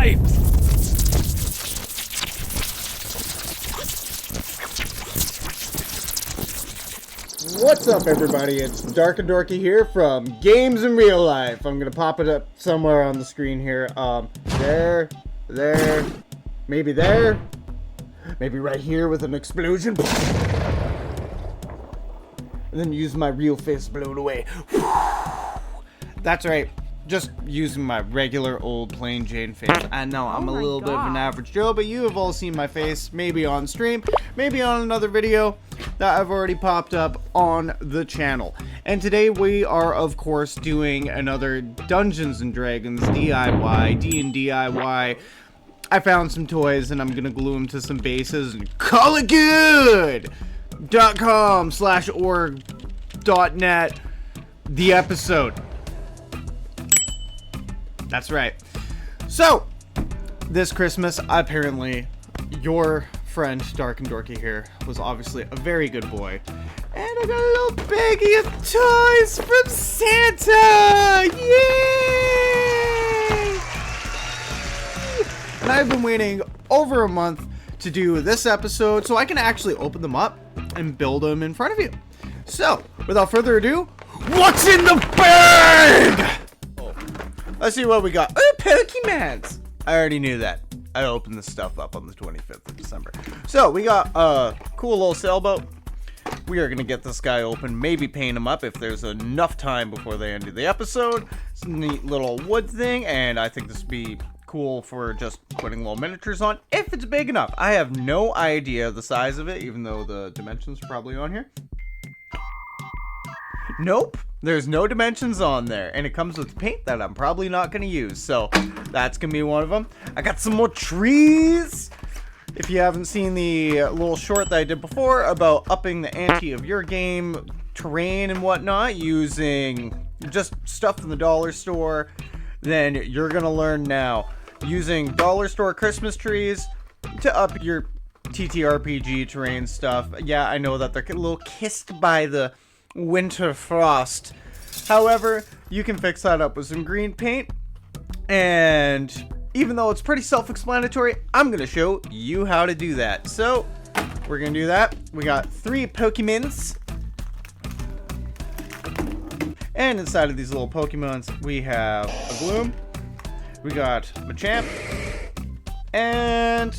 life! What's up, everybody? It's DarknDorky here from Games in Real Life. I'm gonna pop it up somewhere on the screen here. There, maybe right here with an explosion. And then use my real face to blow it away. That's right. Just using my regular old plain Jane face. I know I'm a little bit of an average Joe, but you have all seen my face, maybe on stream, maybe on another video that I've already popped up on the channel. And today we are, of course, doing another Dungeons and Dragons DIY, D&D DIY. I found some toys and I'm gonna glue them to some bases and call it good! .com/org.net the episode. That's right. So, this Christmas, apparently, your friend DarknDorky here was obviously a very good boy. And I got a little baggie of toys from Santa! Yay! And I've been waiting over a month to do this episode so I can actually open them up and build them in front of you. So, without further ado, what's in the bag? Let's see what we got. Oh, Pokemons! I already knew that. I opened this stuff up on the 25th of December. So, we got a cool little sailboat. We are going to get this guy open, maybe paint him up if there's enough time before the end of the episode. It's a neat little wood thing, and I think this would be cool for just putting little miniatures on, if it's big enough. I have no idea the size of it, even though the dimensions are probably on here. Nope, there's no dimensions on there, and it comes with paint that I'm probably not going to use, so that's going to be one of them. I got some more trees. If you haven't seen the little short that I did before about upping the ante of your game, terrain and whatnot, using just stuff from the dollar store, then you're going to learn now. Using dollar store Christmas trees to up your TTRPG terrain stuff. Yeah, I know that they're a little kissed by the winter frost. However, you can fix that up with some green paint. And even though it's pretty self-explanatory, I'm going to show you how to do that. So, we're going to do that. We got 3 Pokemons. And inside of these little Pokemons, we have a Gloom. We got Machamp. And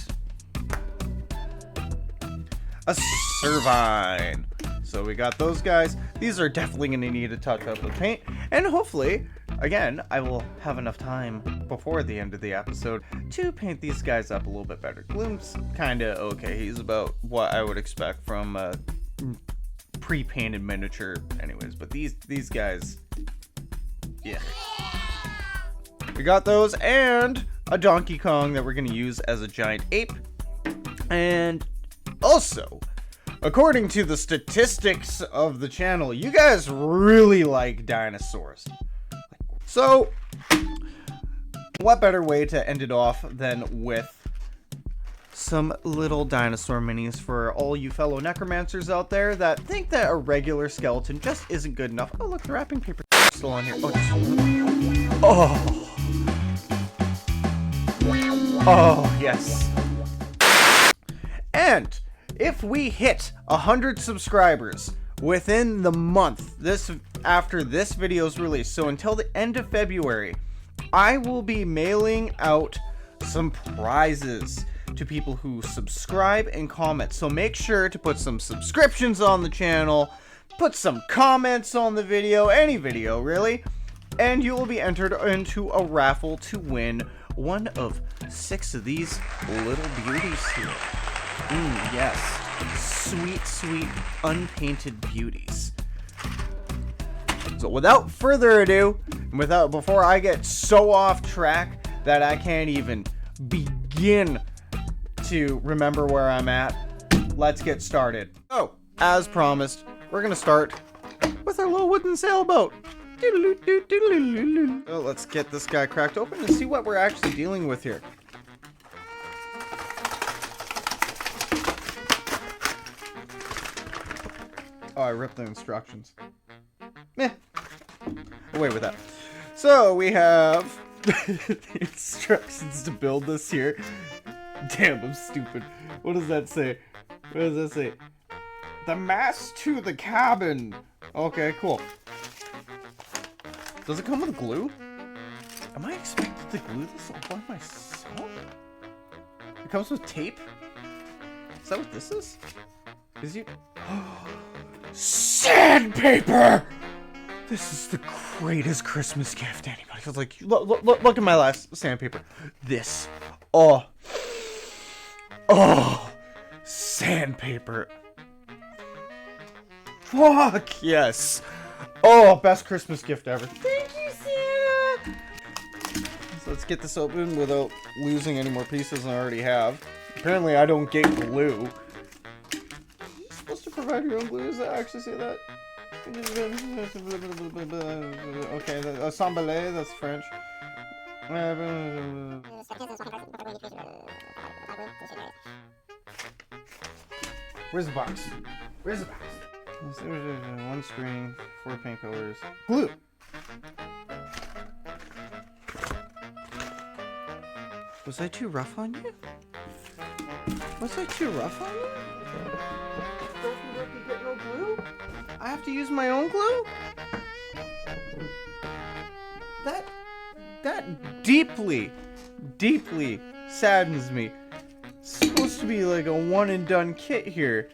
a Servine. So we got those guys. These are definitely going to need a touch up with paint. And hopefully, again, I will have enough time before the end of the episode to paint these guys up a little bit better. Gloom's kind of okay. He's about what I would expect from a pre-painted miniature anyways. But these guys, yeah. We got those and a Donkey Kong that we're going to use as a giant ape. And also, according to the statistics of the channel, you guys really like dinosaurs. So, what better way to end it off than with some little dinosaur minis for all you fellow necromancers out there that think that a regular skeleton just isn't good enough. Oh, look, the wrapping paper is still on here. Oh, yes. And if we hit 100 subscribers within the month after this video's release, so until the end of February, I will be mailing out some prizes to people who subscribe and comment. So make sure to put some subscriptions on the channel, put some comments on the video, any video really, and you will be entered into a raffle to win one of 6 of these little beauties here. Yes. Sweet, sweet, unpainted beauties. So without further ado, before I get so off track that I can't even begin to remember where I'm at, let's get started. So, as promised, we're gonna start with our little wooden sailboat. So let's get this guy cracked open and see what we're actually dealing with here. Oh, I ripped the instructions. Meh. Away with that. So we have The instructions to build this here. Damn, I'm stupid. What does that say? What does that say? The mast to the cabin. Okay, cool. Does it come with glue? Am I expected to glue this all by myself? It comes with tape? Is that what this is? Is you? Sandpaper! This is the greatest Christmas gift anybody feels like. Look at my last sandpaper. This. Oh, sandpaper. Fuck yes. Oh, best Christmas gift ever. Thank you, Santa. So let's get this open without losing any more pieces than I already have. Apparently, I don't get glue. You're supposed to provide your own glue. Does that actually say that? Okay, assemblée, that's French. Where's the box? Where's the box? One string, 4 paint colors. Glue! Was I too rough on you? Was I too rough on you? DarknDorky get no glue? I have to use my own glue? That deeply saddens me. It's supposed to be like a one and done kit here.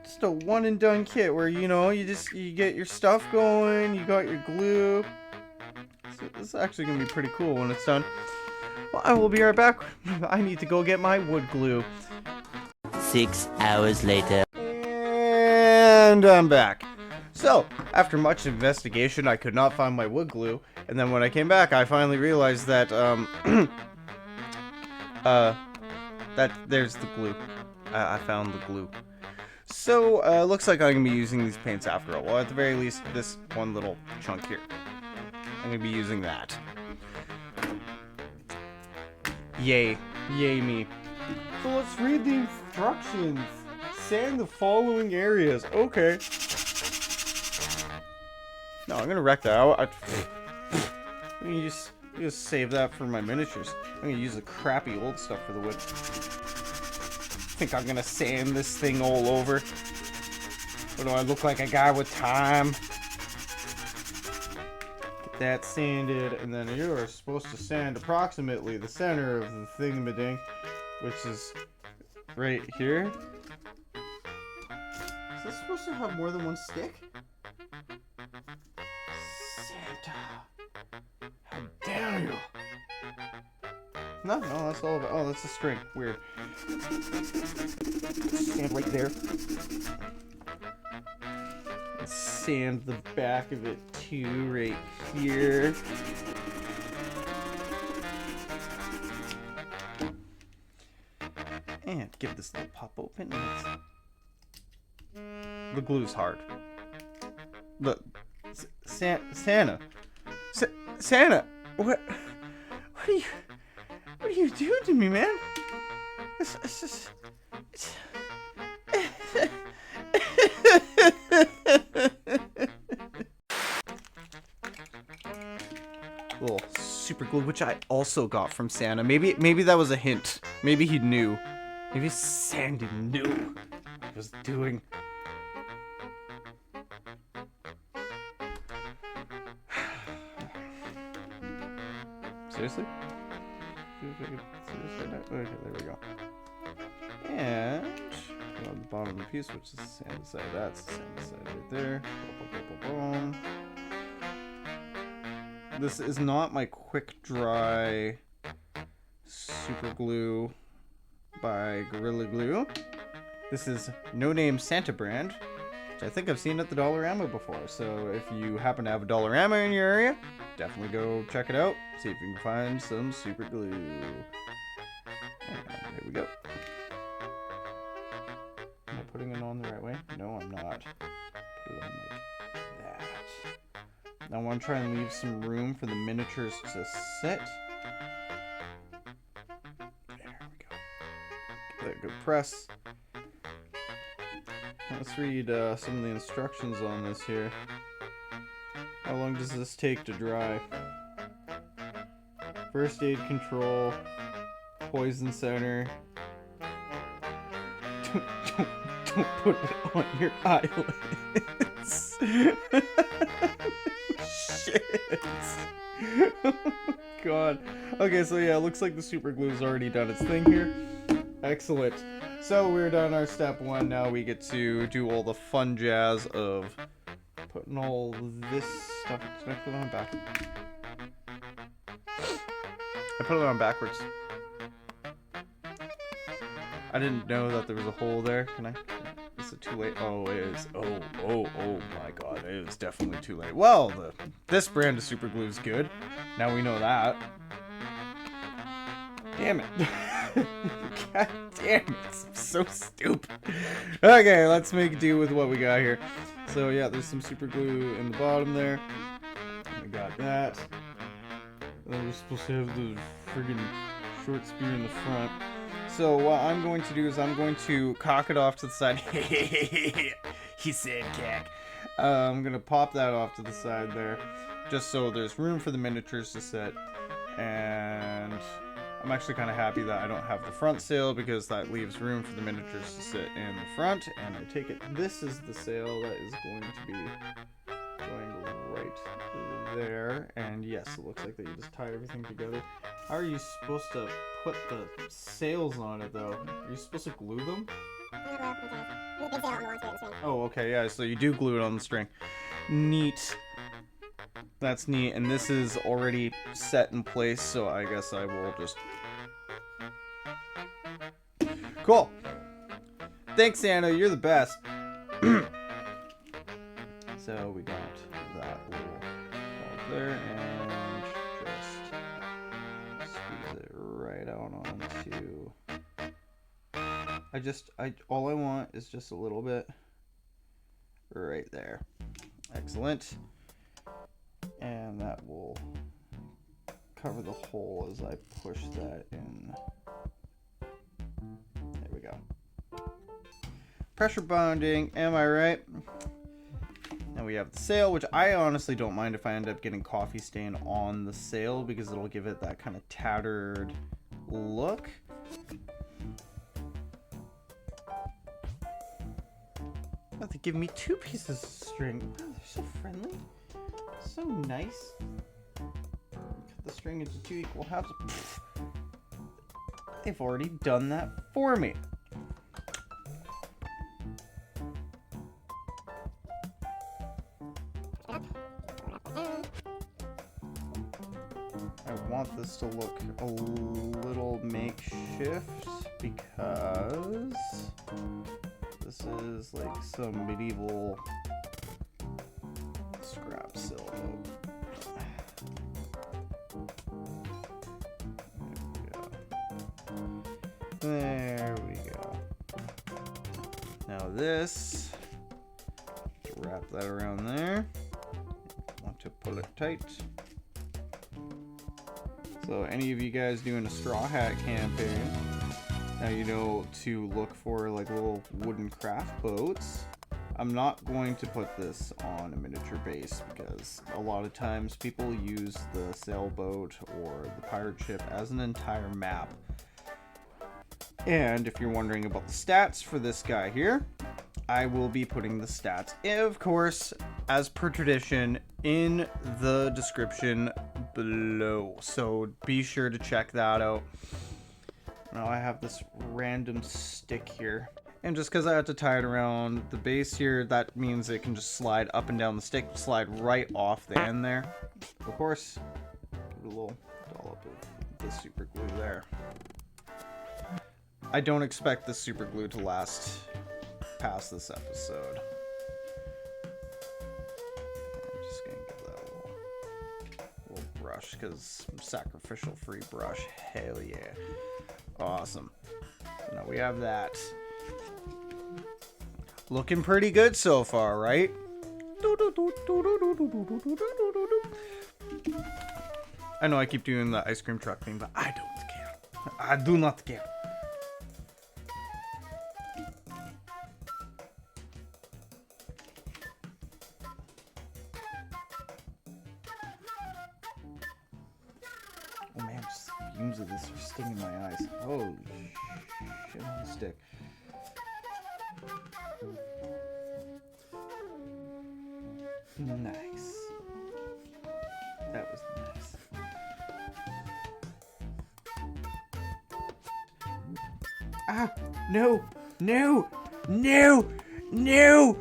Just a one and done kit where, you know, you get your stuff going, you got your glue. So this is actually gonna be pretty cool when it's done. Well, I will be right back. I need to go get my wood glue. 6 hours later. And I'm back. So, after much investigation, I could not find my wood glue. And then when I came back, I finally realized that, that there's the glue. I found the glue. So, looks like I'm going to be using these paints after all. Well, at the very least, this one little chunk here. I'm going to be using that. Yay. Yay me. So let's read the instructions. Sand the following areas. Okay. No, I'm gonna wreck that out. I'm gonna just save that for my miniatures. I'm gonna use the crappy old stuff for the wood. Think I'm gonna sand this thing all over? Or do I look like a guy with time? Get that sanded, and then you are supposed to sand approximately the center of the thingamading, which is right here. Is this supposed to have more than one stick? Santa, how dare you? No, that's all about. Oh, that's a string. Weird. Stand right there. And sand the back of it too, right here. And give this little pop open. The glue's hard. Look, Santa, Santa, what are you doing to me, man? It's just. Little super glue, which I also got from Santa. Maybe that was a hint. Maybe he knew. Maybe Sandy knew what he was doing. Seriously? Okay, there we go. And on the bottom of the piece, which is the sand side, that's the sand side right there. Boom. This is not my quick dry super glue by Gorilla Glue. This is No Name Santa brand, which I think I've seen at the Dollarama before. So if you happen to have a Dollarama in your area, definitely go check it out. See if you can find some super glue. And there we go. Am I putting it on the right way? No, I'm not. Put it on like that. Now I want to try and leave some room for the miniatures to sit. There we go. Give that a good press. Let's read some of the instructions on this here. How long does this take to dry? First aid control. Poison center. Don't put it on your eyelids. Shit. Oh god. Okay, so yeah, it looks like the super glue's already done its thing here. Excellent. So we're done our step one. Now we get to do all the fun jazz of putting all this stuff. Did I put it on back? I put it on backwards. I didn't know that there was a hole there. Can I? Is it too late? Oh, it is. Oh my god. It is definitely too late. Well, this brand of super glue is good. Now we know that. Damn it. God damn it. I'm so stupid. Okay, let's make do with what we got here. So yeah, there's some super glue in the bottom there. We got that. And then we're supposed to have the friggin' short spear in the front. So what I'm going to do is I'm going to cock it off to the side. He said cack. I'm going to pop that off to the side there, just so there's room for the miniatures to sit. And I'm actually kind of happy that I don't have the front sail, because that leaves room for the miniatures to sit in the front. And I take it this is the sail that is going to be going right there. And yes, it looks like that you just tied everything together. How are you supposed to put the sails on it, though? Are you supposed to glue them? Oh, okay, yeah, so you do glue it on the string. Neat. That's neat, and this is already set in place, so I guess I will just... Cool! Thanks, Anna, you're the best. So we got that little ball there, and just squeeze it right out onto... all I want is just a little bit right there. Excellent. And that will cover the hole as I push that in. There we go. Pressure bonding, am I right? Now we have the sail, which I honestly don't mind if I end up getting coffee stain on the sail, because it'll give it that kind of tattered look. Oh, they give me 2 pieces of string. Oh, they're so friendly. So nice. Cut the string into 2 equal halves. Pfft. They've already done that for me. I want this to look a little makeshift, because this is like some medieval scrap silver. There we go. Now this, wrap that around there. Want to pull it tight. So any of you guys doing a straw hat campaign, now you know to look for like little wooden craft boats. I'm not going to put this on a miniature base, because a lot of times people use the sailboat or the pirate ship as an entire map. And if you're wondering about the stats for this guy here, I will be putting the stats, of course, as per tradition, in the description below. So be sure to check that out. Now I have this random stick here. And just because I have to tie it around the base here, that means it can just slide up and down the stick, slide right off the end there. Of course, put a little dollop of the super glue there. I don't expect the super glue to last past this episode. I'm just gonna give that a little brush, because sacrificial free brush. Hell yeah. Awesome. So now we have that. Looking pretty good so far, right? I know I keep doing the ice cream truck thing, but I don't care. I do not care. Oh man, just fumes of this are stinging my eyes. Holy shit on the stick. Nice. That was nice. Ah! No! No! No! No!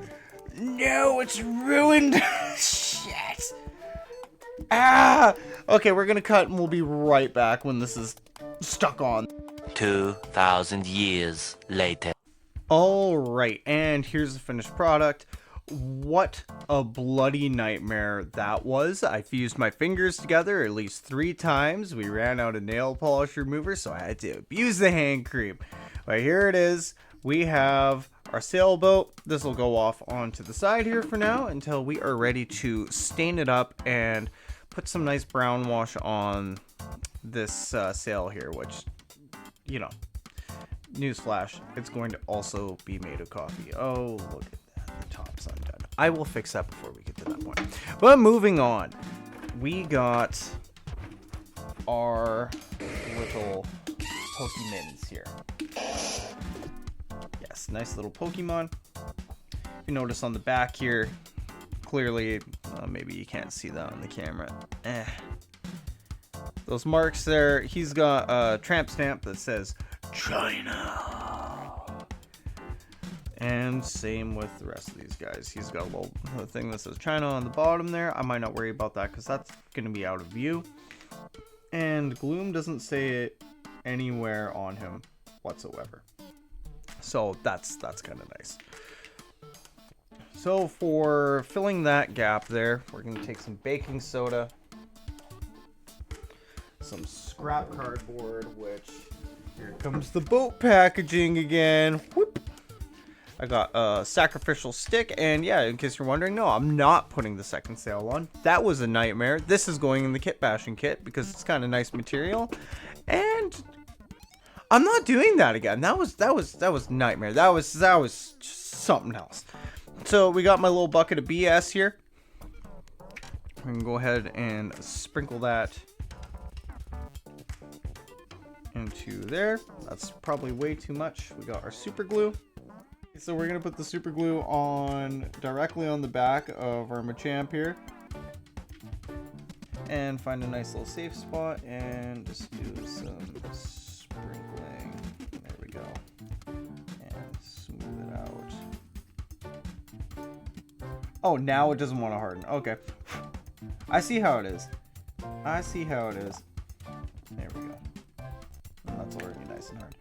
No! It's ruined! Shit! Ah! Okay, we're gonna cut and we'll be right back when this is stuck on. 2,000 years later. Alright, and here's the finished product. What a bloody nightmare that was. I fused my fingers together at least 3 times. We ran out of nail polish remover, so I had to abuse the hand cream. But here it is. We have our sailboat. This will go off onto the side here for now until we are ready to stain it up and put some nice brown wash on this sail here, which, you know, newsflash, it's going to also be made of coffee. Oh, look at that. The top's undone. I will fix that before we get to that point. But moving on, we got our little Pokemons here. Yes, nice little Pokemon. You notice on the back here, clearly, maybe you can't see that on the camera. Those marks there, he's got a tramp stamp that says China. And same with the rest of these guys. He's got a little thing that says China on the bottom there. I might not worry about that because that's going to be out of view. And Gloom doesn't say it anywhere on him whatsoever. So that's kind of nice. So for filling that gap there, we're going to take some baking soda, some scrap cardboard, which here comes the boat packaging again. Whoop. I got a sacrificial stick, and yeah, in case you're wondering, no, I'm not putting the second sail on. That was a nightmare. This is going in the kit bashing kit because it's kind of nice material, and I'm not doing that again. That was nightmare. That was just something else. So we got my little bucket of BS here. We can go ahead and sprinkle that into there. That's probably way too much. We got our super glue. So we're gonna put the super glue on directly on the back of our Machamp here, and find a nice little safe spot and just do some sprinkling. There we go, and smooth it out. Oh, now it doesn't want to harden. Okay, I see how it is. I see how it is. There we go. That's already nice and hard.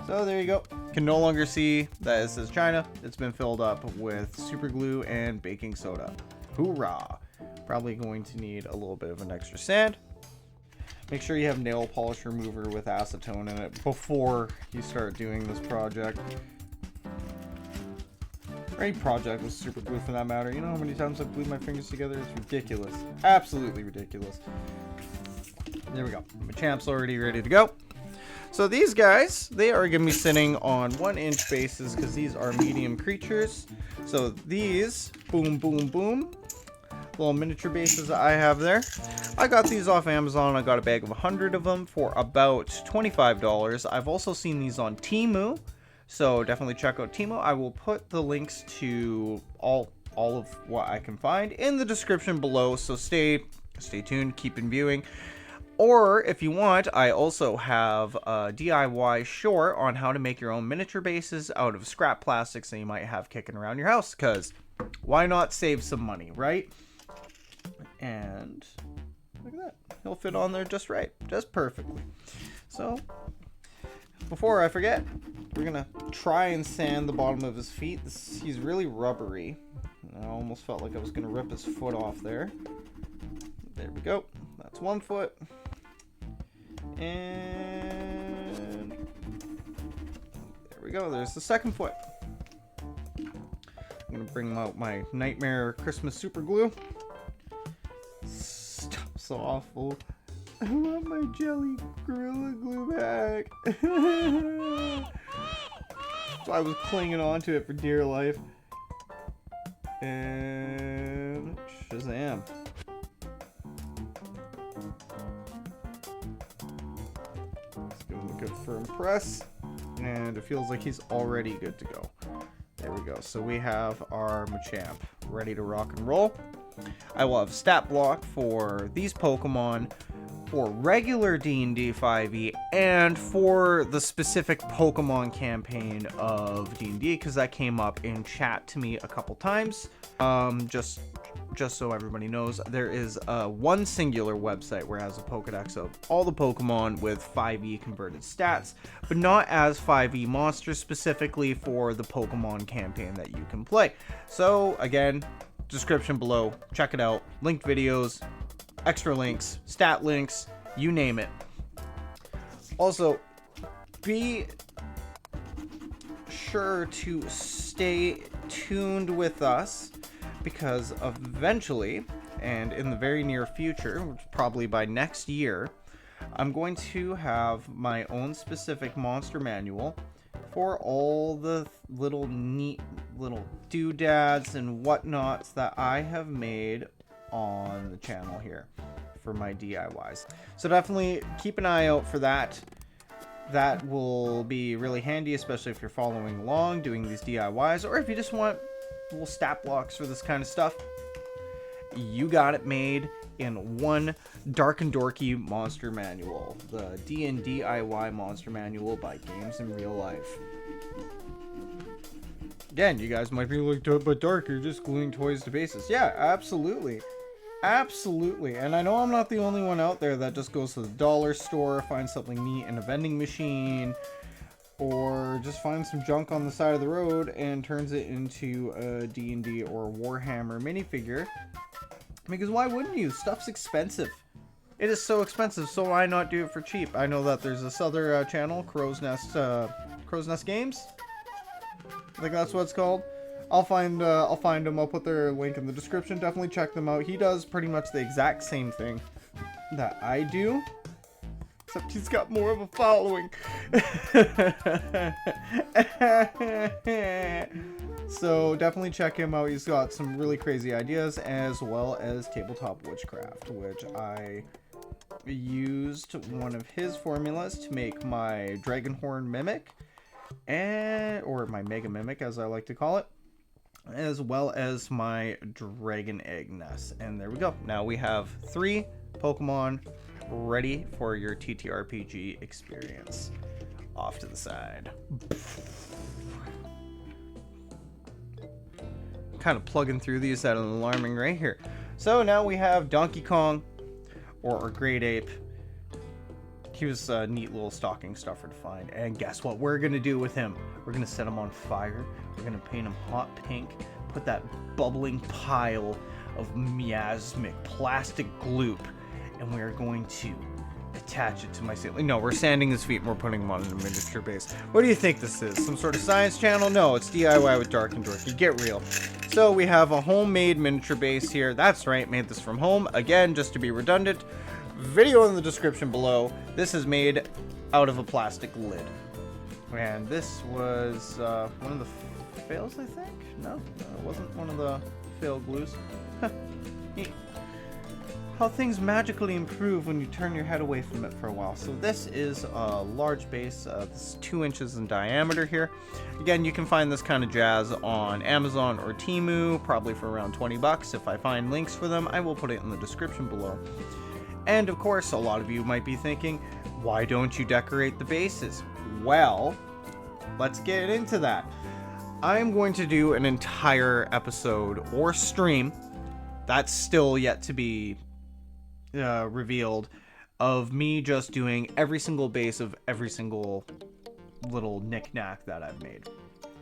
So there you go. Can no longer see that it says China. It's been filled up with super glue and baking soda. Hoorah! Probably going to need a little bit of an extra sand. Make sure you have nail polish remover with acetone in it before you start doing this project. Or any project with super glue for that matter. You know how many times I've glued my fingers together? It's ridiculous. Absolutely ridiculous. There we go. My champ's already ready to go. So these guys, they are going to be sitting on 1-inch bases because these are medium creatures. So these, boom, boom, boom, little miniature bases that I have there. I got these off Amazon. I got a bag of 100 of them for about $25. I've also seen these on Temu, so definitely check out Temu. I will put the links to all of what I can find in the description below, so stay tuned, keep in viewing. Or, if you want, I also have a DIY short on how to make your own miniature bases out of scrap plastics that you might have kicking around your house, because why not save some money, right? And look at that. He'll fit on there just right, just perfectly. So, before I forget, we're going to try and sand the bottom of his feet. He's really rubbery. I almost felt like I was going to rip his foot off there. There we go. That's one foot. And there we go. There's the second foot. I'm going to bring out my Nightmare Christmas super glue. Stop, so awful. I want my jelly Gorilla Glue back. So I was clinging onto it for dear life. And Shazam. good firm press, and it feels like he's already good to go. There we go. So we have our Machamp ready to rock and roll. I will have stat block for these Pokemon, for regular D&D 5e, and for the specific Pokemon campaign of D&D, because that came up in chat to me a couple times. Just so everybody knows, there is one singular website where it has a Pokedex of all the Pokemon with 5e converted stats, but not as 5e monsters, specifically for the Pokemon campaign that you can play. So again, description below, check it out. Linked videos, extra links, stat links, you name it. Also, be sure to stay tuned with us, because eventually, and in the very near future, which probably by next year, I'm going to have my own specific monster manual for all the little neat little doodads and whatnots that I have made on the channel here for my DIYs. So definitely keep an eye out for that. That will be really handy, especially if you're following along doing these DIYs, or if you just want little stat blocks for this kind of stuff. You got it made in one DarknDorky monster manual, the D&D DIY monster manual by Games in Real Life. Again, you guys might be like, but Dark, you're just gluing toys to bases. Yeah, absolutely. Absolutely. And I know I'm not the only one out there that just goes to the dollar store, finds something neat in a vending machine, or just finds some junk on the side of the road and turns it into a D&D or Warhammer minifigure. Because why wouldn't you? Stuff's expensive. It is so expensive, so why not do it for cheap? I know that there's this other channel, Crow's Nest Games. I think that's what it's called. I'll find them. I'll put their link in the description. Definitely check them out. He does pretty much the exact same thing that I do, except he's got more of a following. So definitely check him out. He's got some really crazy ideas, as well as tabletop witchcraft, which I used one of his formulas to make my Dragonhorn Mimic, or my Mega Mimic as I like to call it, as well as my Dragon Egg Nest. And there we go. Now we have 3 Pokemon ready for your TTRPG experience. Off to the side. Kind of plugging through these at an alarming rate here. So now we have Donkey Kong, or Great Ape. He was a neat little stocking stuffer to find. And guess what we're going to do with him? We're going to set him on fire. We're going to paint him hot pink. Put that bubbling pile of miasmic plastic gloop. And we are going to attach it to my ceiling. No, we're sanding his feet and we're putting him on a miniature base. What do you think this is? Some sort of science channel? No, it's DIY with DarknDorky. Get real. So we have a homemade miniature base here. That's right, made this from home. Again, just to be redundant, video in the description below. This is made out of a plastic lid. And this was one of the fails, I think? No, it wasn't one of the fail glues. Neat. How things magically improve when you turn your head away from it for a while. So this is a large base. This is 2 inches in diameter here. Again, you can find this kind of jazz on Amazon or Temu, probably for around 20 bucks. If I find links for them, I will put it in the description below. And of course, a lot of you might be thinking, why don't you decorate the bases? Well, let's get into that. I'm going to do an entire episode or stream, that's still yet to be revealed, of me just doing every single base of every single little knick-knack that I've made.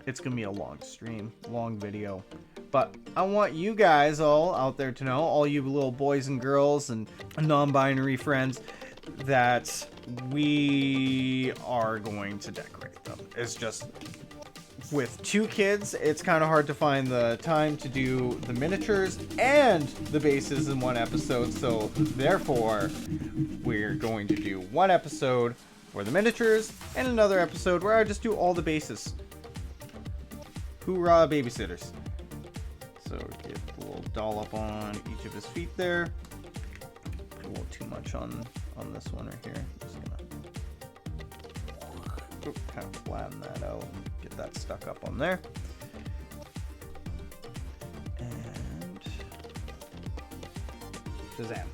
It's gonna be a long stream, long video, but I want you guys all out there to know, all you little boys and girls and non-binary friends, that we are going to decorate them. It's just, with 2 kids, it's kind of hard to find the time to do the miniatures and the bases in one episode, so therefore we're going to do one episode for the miniatures and another episode where I just do all the bases. Hoorah, babysitters. So get a little dollop on each of his feet there. Put a little too much on this one right here. Just gonna kind of flatten that out and get that stuck up on there. And Shazam.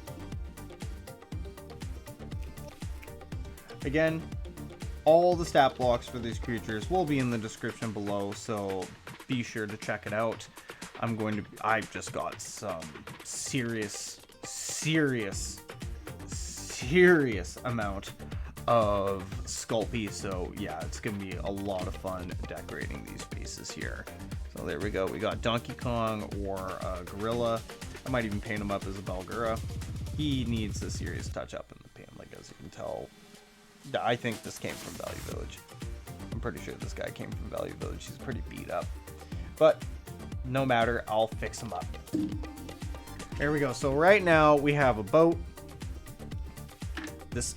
Again, all the stat blocks for these creatures will be in the description below, so be sure to check it out. I've just got some serious amount of Sculpey, so yeah, it's gonna be a lot of fun decorating these pieces here. So there we go. We got Donkey Kong or Gorilla. I might even paint him up as a Balgura. He needs a serious touch up in the paint, like as you can tell. I think this came from Value Village. I'm pretty sure this guy came from Value Village. He's pretty beat up, but no matter, I'll fix him up. There we go. So right now we have a boat. This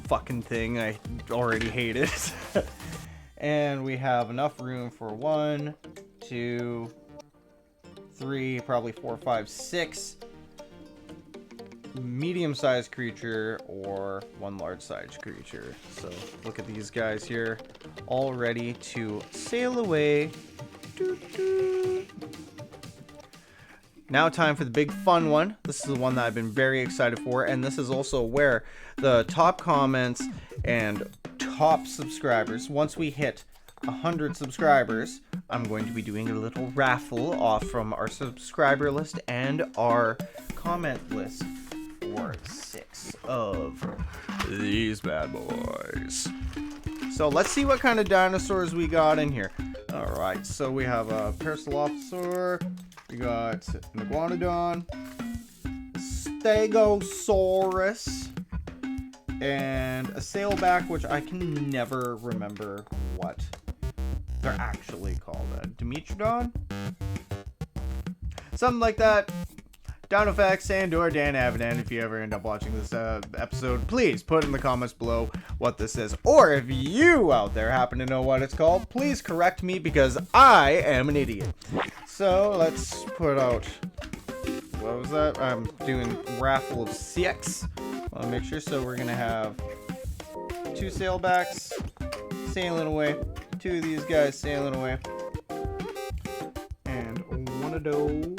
fucking thing I already hated. And we have enough room for 1, 2, 3, probably 4, 5, 6 medium-sized creature or 1 large-sized creature. So look at these guys here, all ready to sail away. Doo-doo. Now time for the big fun one. This is the one that I've been very excited for, and this is also where the top comments and top subscribers, once we hit 100 subscribers, I'm going to be doing a little raffle off from our subscriber list and our comment list for 6 of these bad boys. So let's see what kind of dinosaurs we got in here. Alright, so we have a Parasaurolophus, we got an Iguanodon, Stegosaurus, and a Sailback, which I can never remember what they're actually called. A Dimetrodon? Something like that. DownFX and or Dan Avidan, if you ever end up watching this episode, please put in the comments below what this is. Or if you out there happen to know what it's called, please correct me because I am an idiot. So let's put out, what was that? I'm doing raffle of 6. I'll make sure. So we're gonna have 2 Sailbacks sailing away, 2 of these guys sailing away, and 1 of those.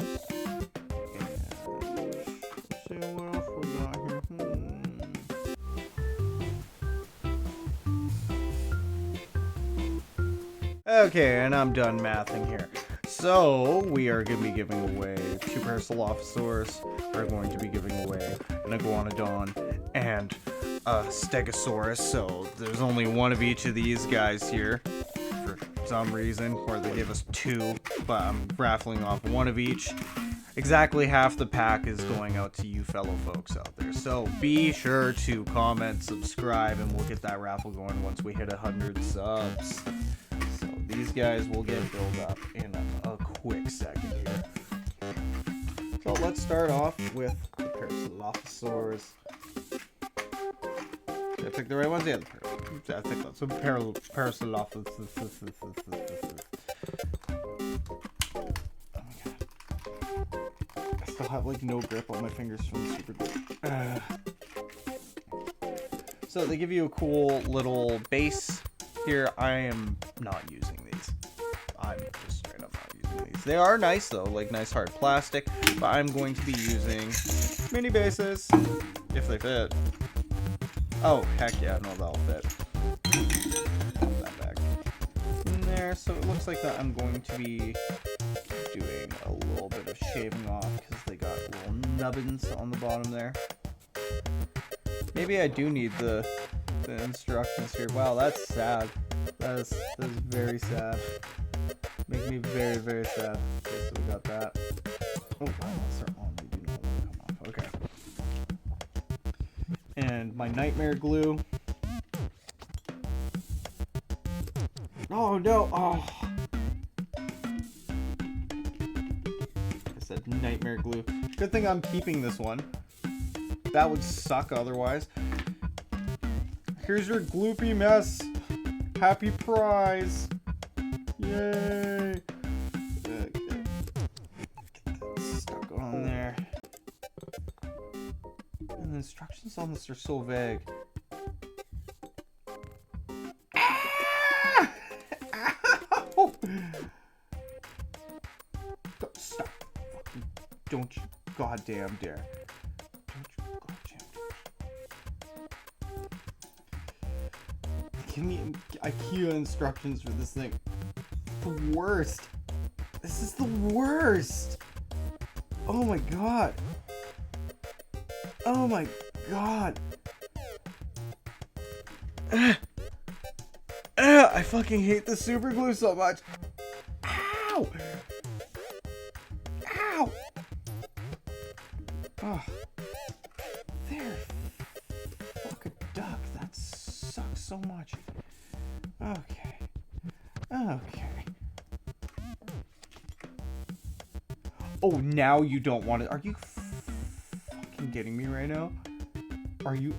Okay, and I'm done mathing here. So, we are going to be giving away 2 Parasaurolophus, we're going to be giving away an Iguanodon, and a Stegosaurus, so there's only 1 of each of these guys here, for some reason, or they give us 2, but I'm raffling off 1 of each. Exactly half the pack is going out to you fellow folks out there, so be sure to comment, subscribe, and we'll get that raffle going once we hit 100 subs. These guys will get filled up in a quick second here. So let's start off with the Parasaurolophus. Did I pick the right ones? Yeah, I think that's a Parasaurolophus. Oh my god. I still have like no grip on my fingers from the super glue. So they give you a cool little base. Here, I am not using these. I'm just straight up not using these. They are nice though, like nice hard plastic, but I'm going to be using mini bases, if they fit. Oh, heck yeah, no, that'll fit. Put that back in there. So it looks like that I'm going to be doing a little bit of shaving off because they got little nubbins on the bottom there. Maybe I do need the instructions here. Wow, that's sad. That is very sad. Make me very, very sad. Okay, so we got that. Oh, wow, those are on. They do not want to come off. Okay. And my nightmare glue. Oh, no. Oh. I said nightmare glue. Good thing I'm keeping this one. That would suck otherwise. Here's your gloopy mess. Happy prize. Yay. Get that stuck on there. And the instructions on this are so vague. Don't you goddamn dare. Don't you goddamn dare. Give me IKEA instructions for this thing. The worst. This is the worst. Oh my god. Oh my god. I fucking hate the super glue so much. Ow! Ow! Oh. There. Fuck a duck. That sucks so much. Okay. Okay. Oh, now you don't want it. Are you fucking kidding me right now? Are you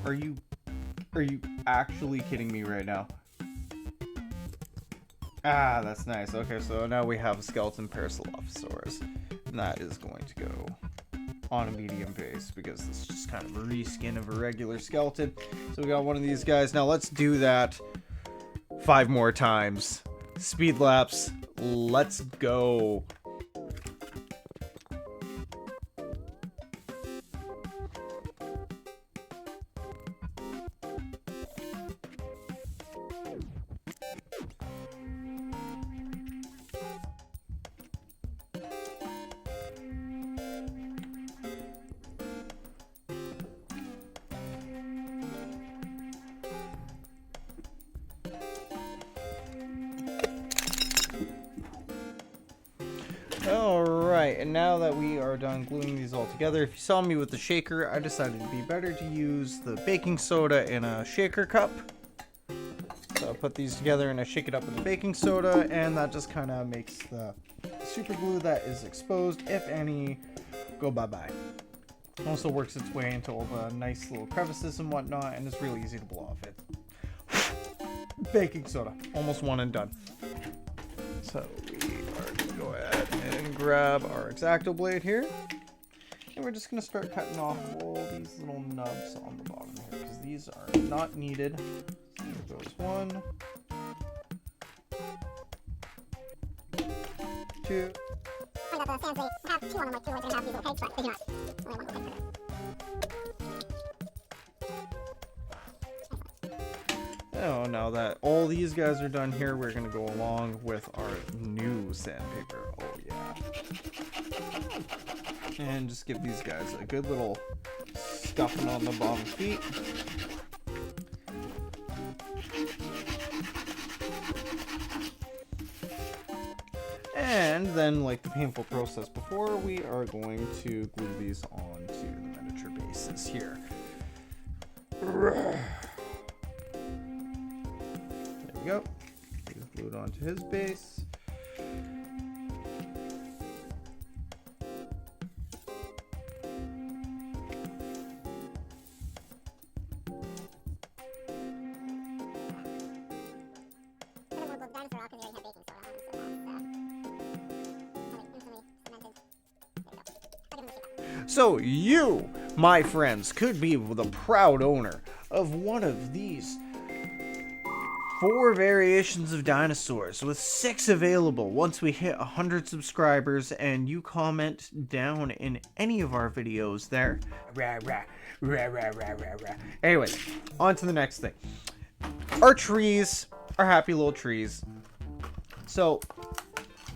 actually kidding me right now? Ah, that's nice. Okay, so now we have a skeleton Parasaurolophus. And that is going to go on a medium base because this is just kind of a reskin of a regular skeleton. So we got one of these guys. Now let's do that 5 more times. Speed laps. Let's go. Alright, and now that we are done gluing these all together, if you saw me with the shaker, I decided it'd be better to use the baking soda in a shaker cup. So I'll put these together and I shake it up with the baking soda, and that just kind of makes the super glue that is exposed, if any, go bye-bye. Also works its way into all the nice little crevices and whatnot, and it's really easy to blow off it. Baking soda, almost one and done. So we are going to go ahead and grab our X-Acto blade here, and we're just going to start cutting off all these little nubs on the bottom here, because these are not needed. So there goes 1, 2. Oh, now that all these guys are done here, we're going to go along with our new sandpaper. Oh, yeah. And just give these guys a good little stuffing on the bottom feet. And then, like the painful process before, we are going to glue these onto the miniature bases here. There we go. He's glued onto his base. So you, my friends, could be the proud owner of one of these 4 variations of dinosaurs, with 6 available once we hit 100 subscribers and you comment down in any of our videos there. Anyways, on to the next thing. Our trees, our happy little trees. So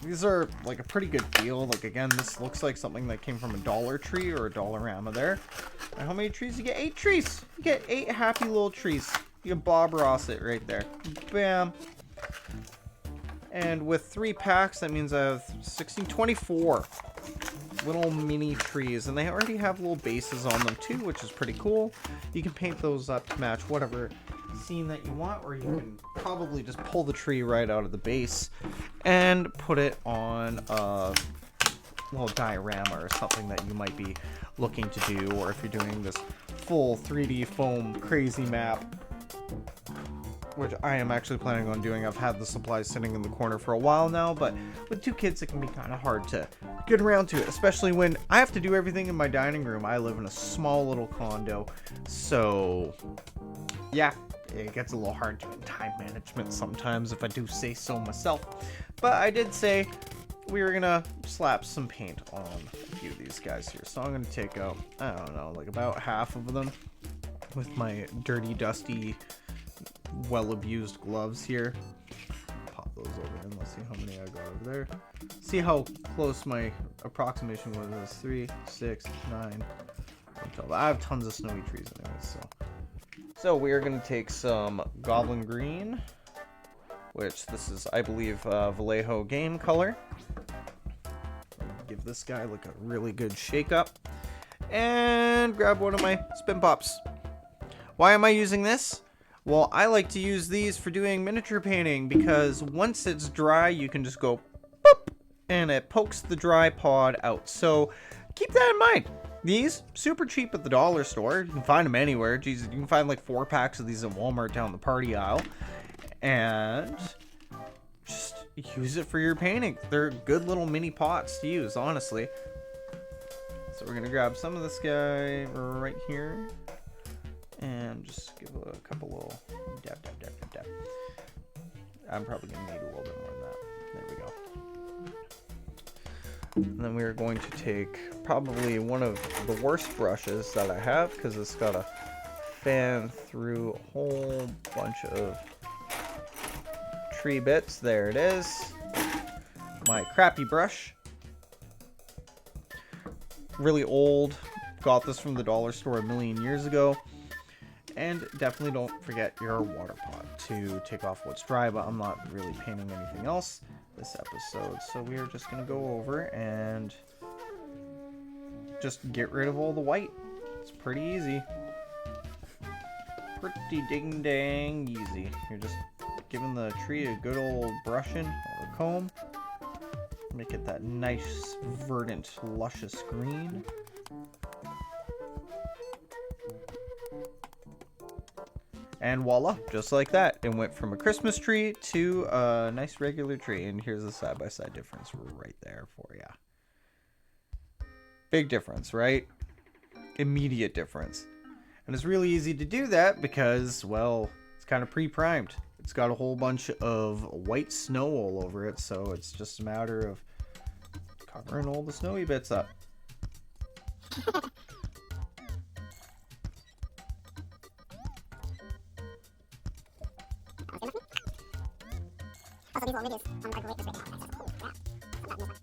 these are like a pretty good deal. Like, again, this looks like something that came from a Dollar Tree or a Dollarama there. And how many trees? You get 8 trees. You get 8 happy little trees. You can Bob Ross it right there. Bam. And with 3 packs, that means I have 16, 24 little mini trees. And they already have little bases on them too, which is pretty cool. You can paint those up to match whatever scene that you want, or you can probably just pull the tree right out of the base and put it on a little diorama or something that you might be looking to do, or if you're doing this full 3D foam crazy map, which I am actually planning on doing. I've had the supplies sitting in the corner for a while now, but with 2 kids it can be kind of hard to get around to it, especially when I have to do everything in my dining room. I live in a small little condo, so yeah, it gets a little hard doing time management sometimes, if I do say so myself. But I did say we were gonna slap some paint on a few of these guys here. So I'm gonna take out, I don't know, like about half of them with my dirty, dusty, well-abused gloves here. Pop those over and let's see how many I got over there. See how close my approximation was. 3, 6, 9, 12. I have tons of snowy trees anyways, so we are gonna take some goblin green, which this is, I believe, Vallejo game color. Give this guy like a really good shake up. And grab one of my spin pops. Why am I using this? Well, I like to use these for doing miniature painting because once it's dry, you can just go boop, and it pokes the dry pod out. So keep that in mind. These, super cheap at the dollar store. You can find them anywhere. Jeez, you can find like 4 packs of these at Walmart down the party aisle. And just use it for your painting. They're good little mini pots to use, honestly. So we're gonna grab some of this guy right here and just give a couple little dab. I'm probably gonna need a little bit more than that. There we go. And then we are going to take probably one of the worst brushes that I have because it's got to fan through a whole bunch of tree bits. There it is. My crappy brush. Really old. Got this from the dollar store a million years ago. And definitely don't forget your water pot to take off what's dry, but I'm not really painting anything else this episode. So we are just going to go over and just get rid of all the white. It's pretty easy. Pretty ding dang easy. You're just giving the tree a good old brushing or a comb. Make it that nice, verdant, luscious green. And voila, just like that. It went from a Christmas tree to a nice regular tree. And here's a side-by-side difference right there for you. Big difference, right? Immediate difference. And it's really easy to do that because, well, it's kind of pre-primed. It's got a whole bunch of white snow all over it, so it's just a matter of covering all the snowy bits up.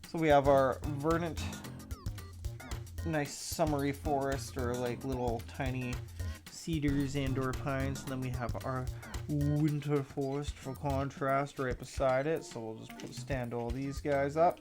So we have our verdant, nice summery forest, or like little tiny cedars and or pines, and then we have our winter forest for contrast right beside it. So we'll just stand all these guys up.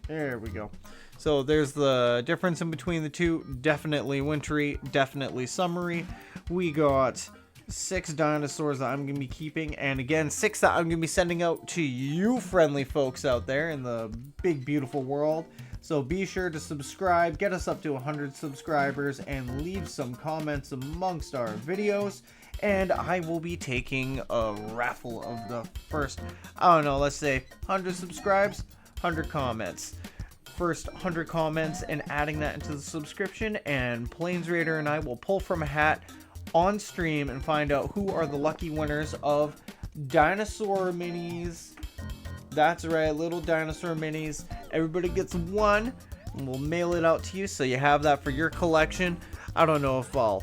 There we go. So there's the difference in between the two. Definitely wintry, definitely summery. We got 6 dinosaurs that I'm going to be keeping, and again 6 that I'm going to be sending out to you friendly folks out there in the big beautiful world. So be sure to subscribe, get us up to 100 subscribers, and leave some comments amongst our videos, and I will be taking a raffle of the first, I don't know, let's say 100 subscribes, 100 comments. First 100 comments and adding that into the subscription, and Plains Raider and I will pull from a hat on stream and find out who are the lucky winners of dinosaur minis. That's right, little dinosaur minis. Everybody gets one, and we'll mail it out to you so you have that for your collection. I don't know if I'll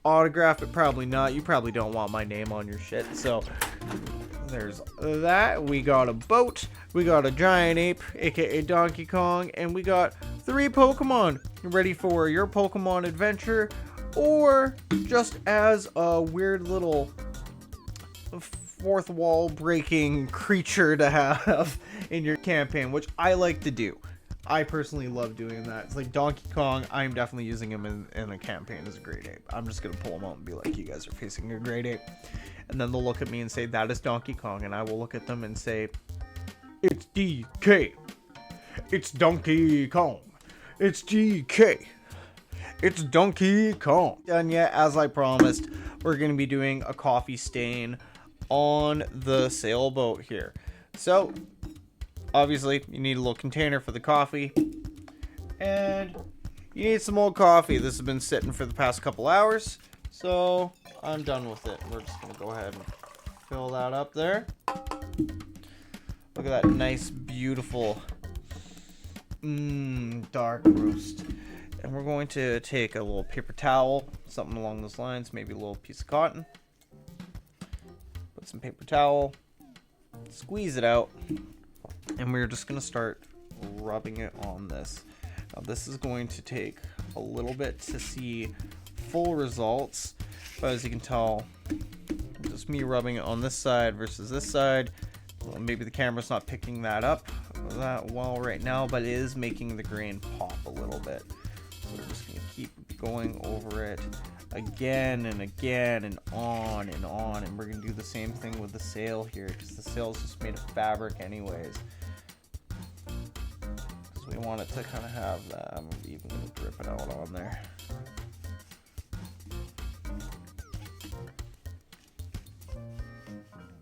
autograph it, probably not. You probably don't want my name on your shit, so there's that. We got a boat, we got a giant ape, aka Donkey Kong, and we got 3 Pokemon ready for your Pokemon adventure, or just as a weird little fourth wall breaking creature to have in your campaign, which I like to do. I personally love doing that. It's like Donkey Kong, I'm definitely using him in a campaign as a great ape. I'm just gonna pull him out and be like, you guys are facing a great ape. And then they'll look at me and say, that is Donkey Kong. And I will look at them and say, it's DK. It's Donkey Kong. It's DK. It's Donkey Kong. And yet, as I promised, we're going to be doing a coffee stain on the sailboat here. So, obviously, you need a little container for the coffee. And you need some old coffee. This has been sitting for the past couple hours. So, I'm done with it. We're just going to go ahead and fill that up there. Look at that nice, beautiful, dark roast. And we're going to take a little paper towel, something along those lines, maybe a little piece of cotton. Put some paper towel, squeeze it out, and we're just going to start rubbing it on this. Now this is going to take a little bit to see full results, but as you can tell, just me rubbing it on this side versus this side. Well, maybe the camera's not picking that up that well right now, but it is making the grain pop a little bit. So we're just going to keep going over it again and again and on, and we're going to do the same thing with the sail here, because the sail is just made of fabric anyways. Because we want it to kind of have that. I'm even going to drip it out on there.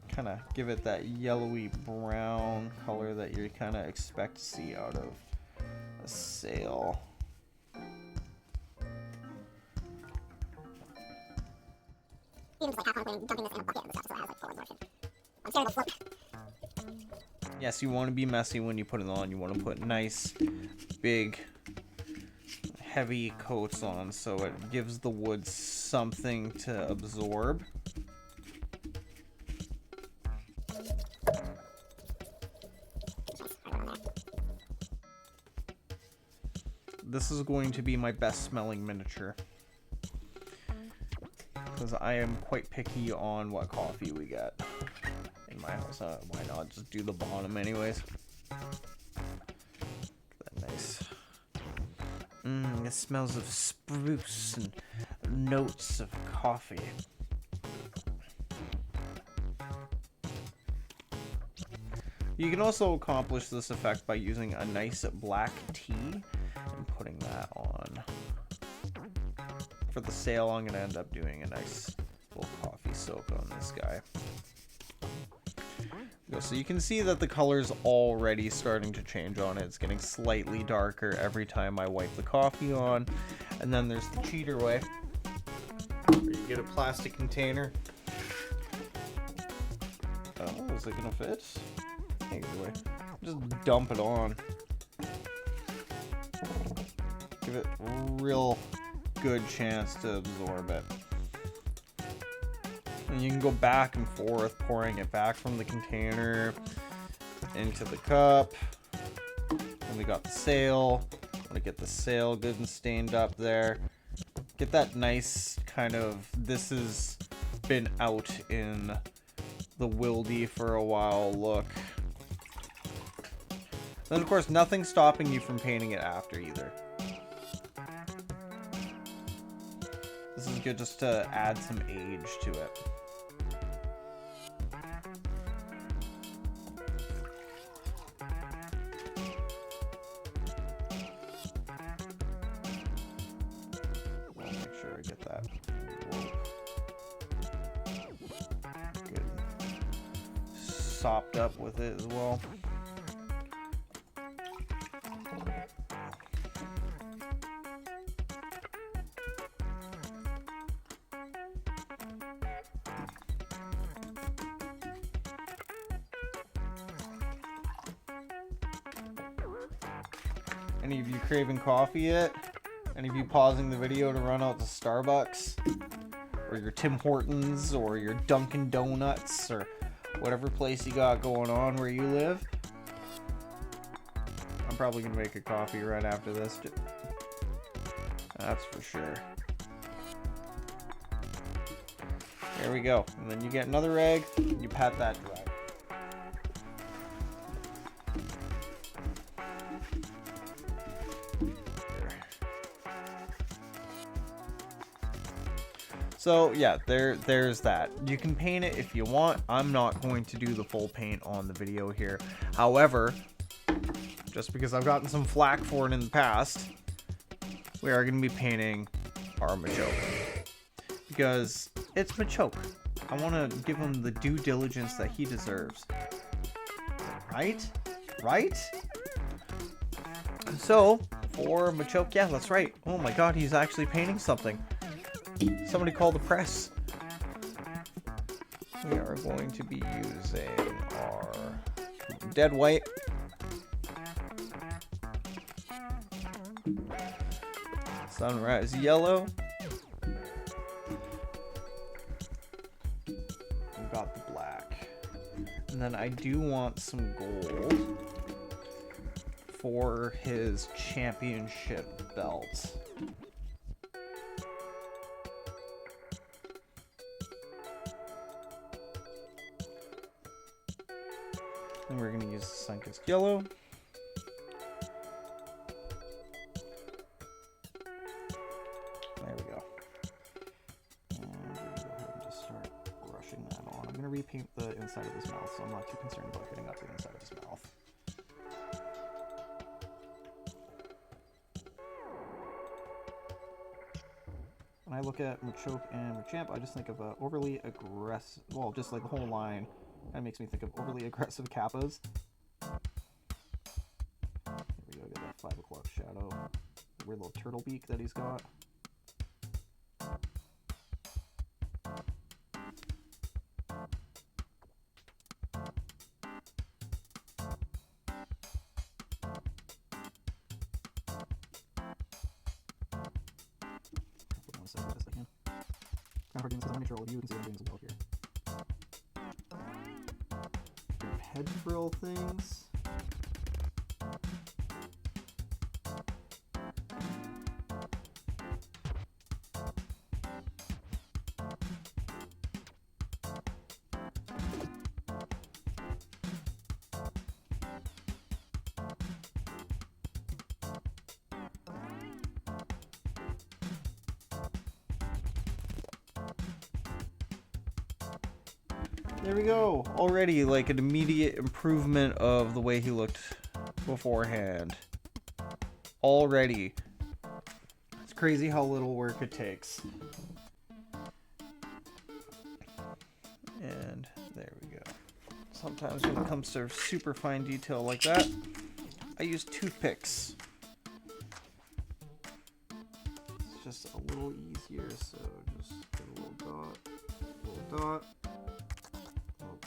Kind of give it that yellowy brown color that you kind of expect to see out of a sail. Yes, you want to be messy when you put it on. You want to put nice, big, heavy coats on so it gives the wood something to absorb. This is going to be my best smelling miniature, because I am quite picky on what coffee we get in my house. Why not just do the bottom anyways? That nice. It smells of spruce and notes of coffee. You can also accomplish this effect by using a nice black tea and putting that on. For the sail, I'm going to end up doing a nice little coffee soak on this guy. So you can see that the color's already starting to change on it. It's getting slightly darker every time I wipe the coffee on. And then there's the cheater way, where you get a plastic container. Oh, is it going to fit? Either way. Just dump it on. Give it a real good chance to absorb it. And you can go back and forth, pouring it back from the container into the cup. And we got the sail. Want to get the sail good and stained up there. Get that nice kind of, this has been out in the wildy for a while look. Then of course nothing's stopping you from painting it after either. This is good just to add some age to it. Make sure I get that good sopped up with it as well. Any of you craving coffee yet? Any of you pausing the video to run out to Starbucks? Or your Tim Hortons? Or your Dunkin' Donuts? Or whatever place you got going on where you live? I'm probably gonna make a coffee right after this. That's for sure. There we go. And then you get another egg, and you pat that dry. So yeah, there's that. You can paint it if you want. I'm not going to do the full paint on the video here. However, just because I've gotten some flack for it in the past, we are going to be painting our Machoke. Because it's Machoke. I want to give him the due diligence that he deserves. Right? Right? So, for Machoke, yeah, that's right. Oh my god, he's actually painting something. Somebody call the press. We are going to be using our Dead white. Sunrise yellow. We've got the black. And then I do want some gold for his championship belt. And we're gonna use the sun-kissed yellow. There we go. And we're gonna go ahead and just start brushing that on. I'm gonna repaint the inside of his mouth, so I'm not too concerned about hitting up the inside of his mouth. When I look at Machoke and Machamp, I just think of overly aggressive, well, just like the whole line. Kind of makes me think of overly aggressive Kappas. There we go, get that 5 o'clock shadow. Weird little turtle beak that he's got. Put one side as best I can. Kind of hard doing this because I want to make sure all of you can see what I'm doing as well here. Head frill things. There we go. Already like an immediate improvement of the way he looked beforehand. Already. It's crazy how little work it takes. And there we go. Sometimes when it comes to super fine detail like that, I use toothpicks. It's just a little easier, so just get a little dot, little dot.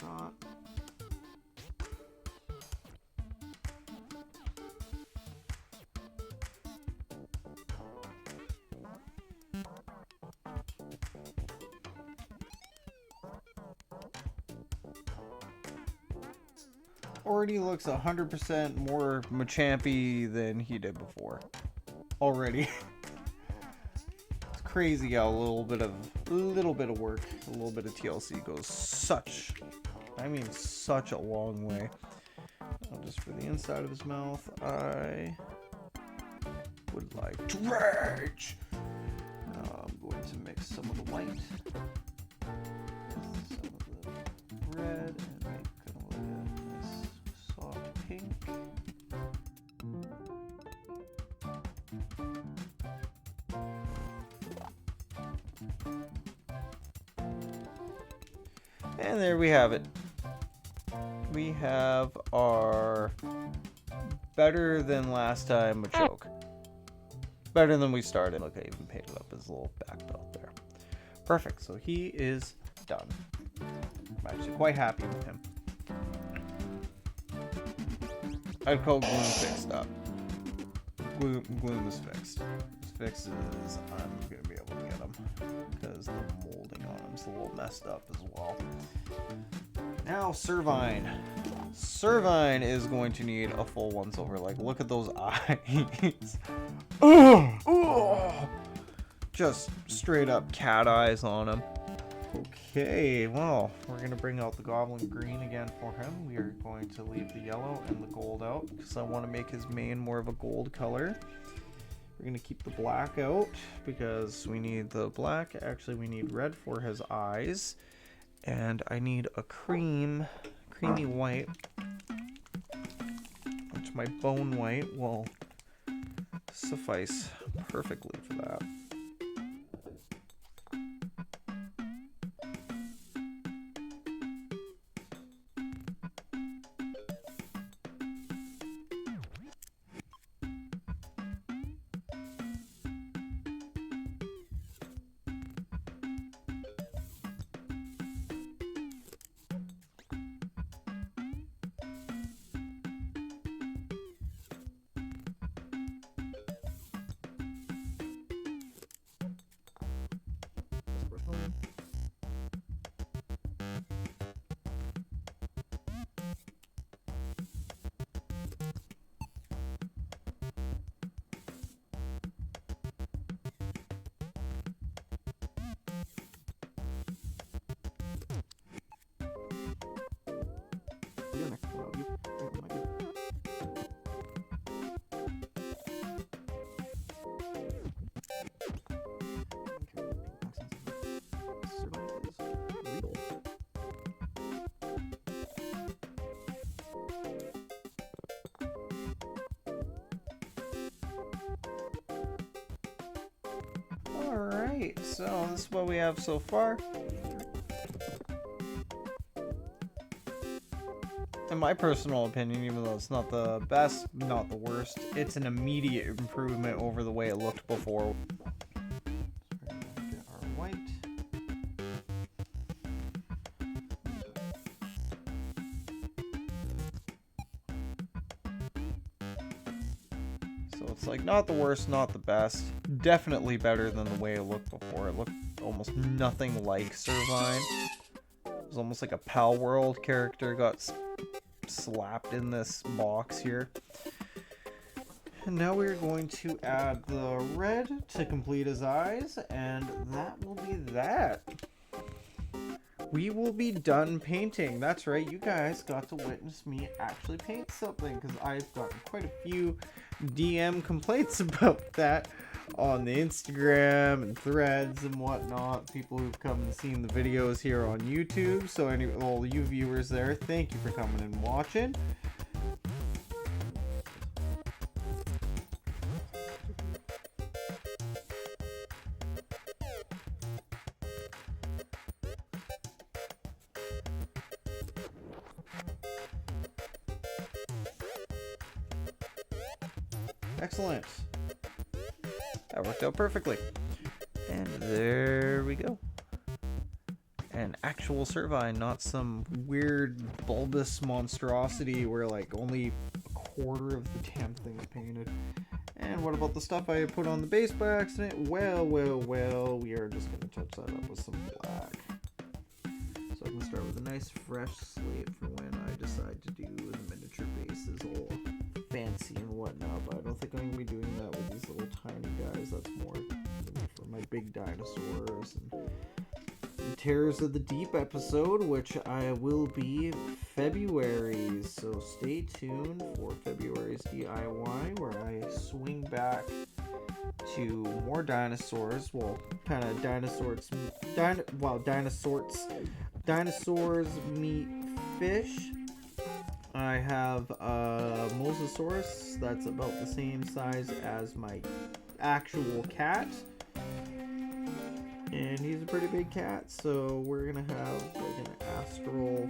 Dot. Already looks 100% more Machampy than he did before. Already. It's crazy how a little bit of work, a little bit of TLC goes such a long way. Just for the inside of his mouth, I would like to rage. I'm going to mix some of the white, some of the red, and make kind of like a nice soft pink. And there we have it. We have our better than last time Machoke. Better than we started. Look, I even painted up his little back belt there. Perfect. So he is done. I'm actually quite happy with him. I'd call Gloom fixed up. Gloom is fixed. Fix is I'm going to be able to get him because the molding on him is a little messed up as well. Now Servine. Servine is going to need a full once over. Like, look at those eyes. Just straight up cat eyes on him. Okay, well, we're going to bring out the Goblin Green again for him. We are going to leave the yellow and the gold out because I want to make his mane more of a gold color. We're going to keep the black out because we need the black. Actually, we need red for his eyes. And I need a creamy white, which my bone white will suffice perfectly for that. Alright, so this is what we have so far. In my personal opinion, even though it's not the best, not the worst, it's an immediate improvement over the way it looked before. So we're gonna get our white. So it's like not the worst, not the best. Definitely better than the way it looked before. It looked almost nothing like Servine. It was almost like a Pal World character got slapped in this box here. And now we're going to add the red to complete his eyes, and that will be that. We will be done painting. That's right, you guys got to witness me actually paint something, because I've gotten quite a few DM complaints about that on the Instagram and threads and whatnot. People who've come and seen the videos here on YouTube. So all you viewers there, thank you for coming and watching. Excellent. That worked out perfectly. And there we go. An actual Servine, not some weird bulbous monstrosity where like only a quarter of the damn thing is painted. And what about the stuff I put on the base by accident? Well, we are just going to touch that up with some black. So I can start with a nice fresh slate for when I decide to do the miniature bases all fancy and whatnot, but I don't think I'm going to be doing that with these little tiny guys. That's more for my big dinosaurs and the Terrors of the Deep episode, which I will be February. So stay tuned for February's DIY, where I swing back to more dinosaurs. Well, kind of dinosaurs meet fish. I have a Mosasaurus that's about the same size as my actual cat. And he's a pretty big cat, so we're gonna have like an astral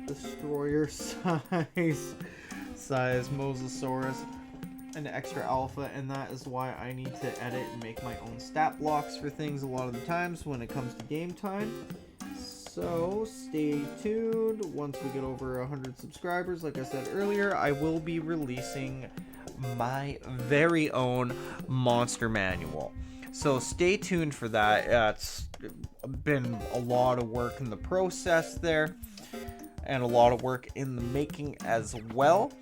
destroyer size Mosasaurus, an extra alpha, and that is why I need to edit and make my own stat blocks for things a lot of the times when it comes to game time. So stay tuned. Once we get over 100 subscribers, like I said earlier, I will be releasing my very own monster manual. So stay tuned for that. It's been a lot of work in the process there, and a lot of work in the making as well.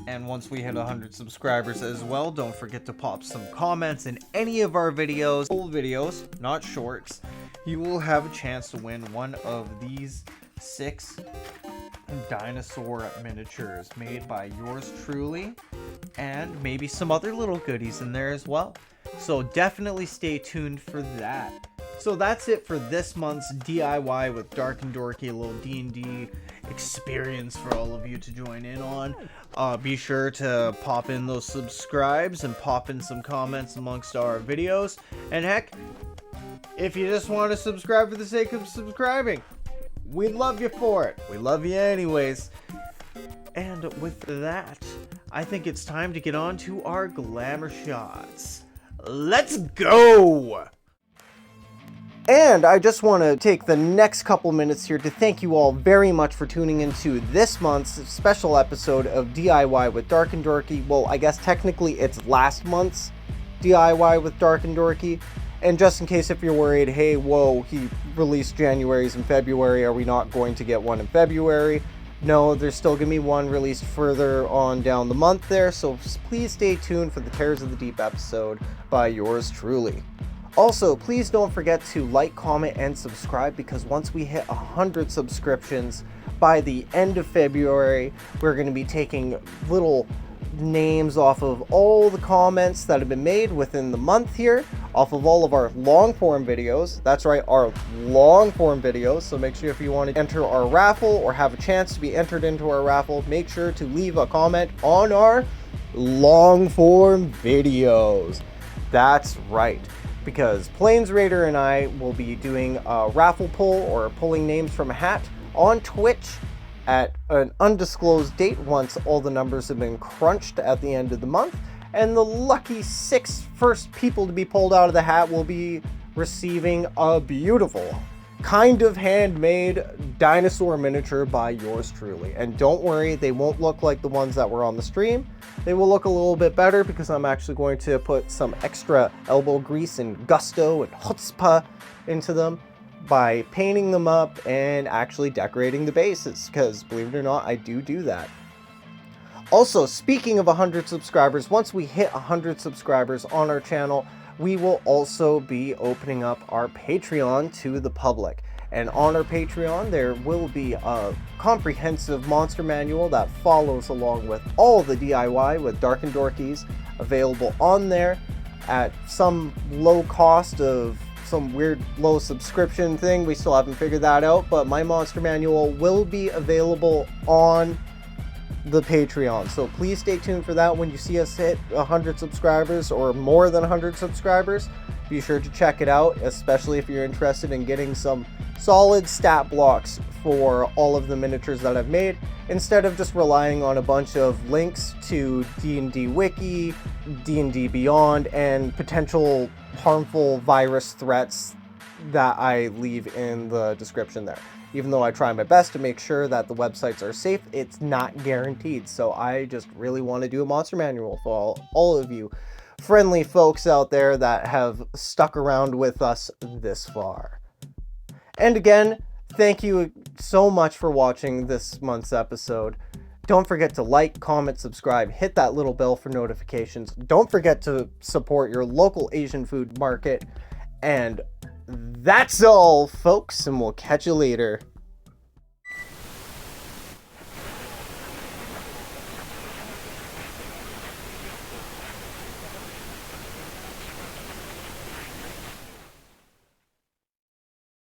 And once we hit 100 subscribers as well, don't forget to pop some comments in any of our videos, full videos, not shorts. You will have a chance to win one of these 6 dinosaur miniatures made by yours truly, and maybe some other little goodies in there as well. So definitely stay tuned for that. So that's it for this month's DIY with DarknDorky, a little D&D experience for all of you to join in on. Be sure to pop in those subscribes and pop in some comments amongst our videos. And heck, if you just want to subscribe for the sake of subscribing, we'd love you for it. We love you anyways. And with that, I think it's time to get on to our glamour shots. Let's go! And I just want to take the next couple minutes here to thank you all very much for tuning into this month's special episode of DIY with DarknDorky. Well, I guess technically it's last month's DIY with DarknDorky. And just in case if you're worried, hey, whoa, he released January's in February, are we not going to get one in February? No, there's still going to be one released further on down the month there, so please stay tuned for the Terrors of the Deep episode by yours truly. Also, please don't forget to like, comment, and subscribe, because once we hit 100 subscriptions by the end of February, we're going to be taking little names off of all the comments that have been made within the month here, off of all of our long form videos. That's right, our long form videos. So make sure if you want to enter our raffle or have a chance to be entered into our raffle, make sure to leave a comment on our long form videos. That's right, because Plains Raider and I will be doing a raffle pull or pulling names from a hat on Twitch at an undisclosed date once all the numbers have been crunched at the end of the month, and the lucky 6 first people to be pulled out of the hat will be receiving a beautiful, kind of handmade dinosaur miniature by yours truly. And don't worry, they won't look like the ones that were on the stream. They will look a little bit better because I'm actually going to put some extra elbow grease and gusto and chutzpah into them by painting them up and actually decorating the bases, because believe it or not, I do that. Also, speaking of 100 subscribers, once we hit 100 subscribers on our channel, we will also be opening up our Patreon to the public. And on our Patreon, there will be a comprehensive monster manual that follows along with all the DIY with DarknDorkies available on there at some low cost of some weird low subscription thing. We still haven't figured that out, but my monster manual will be available on the Patreon, so please stay tuned for that. When you see us hit 100 subscribers or more than 100 subscribers, be sure to check it out, especially if you're interested in getting some solid stat blocks for all of the miniatures that I've made, instead of just relying on a bunch of links to D&D Wiki, D&D Beyond, and potential harmful virus threats that I leave in the description there. Even though I try my best to make sure that the websites are safe, it's not guaranteed. So I just really want to do a monster manual for all of you friendly folks out there that have stuck around with us this far. And again, thank you so much for watching this month's episode. Don't forget to like, comment, subscribe, hit that little bell for notifications. Don't forget to support your local Asian food market. And that's all, folks, and we'll catch you later.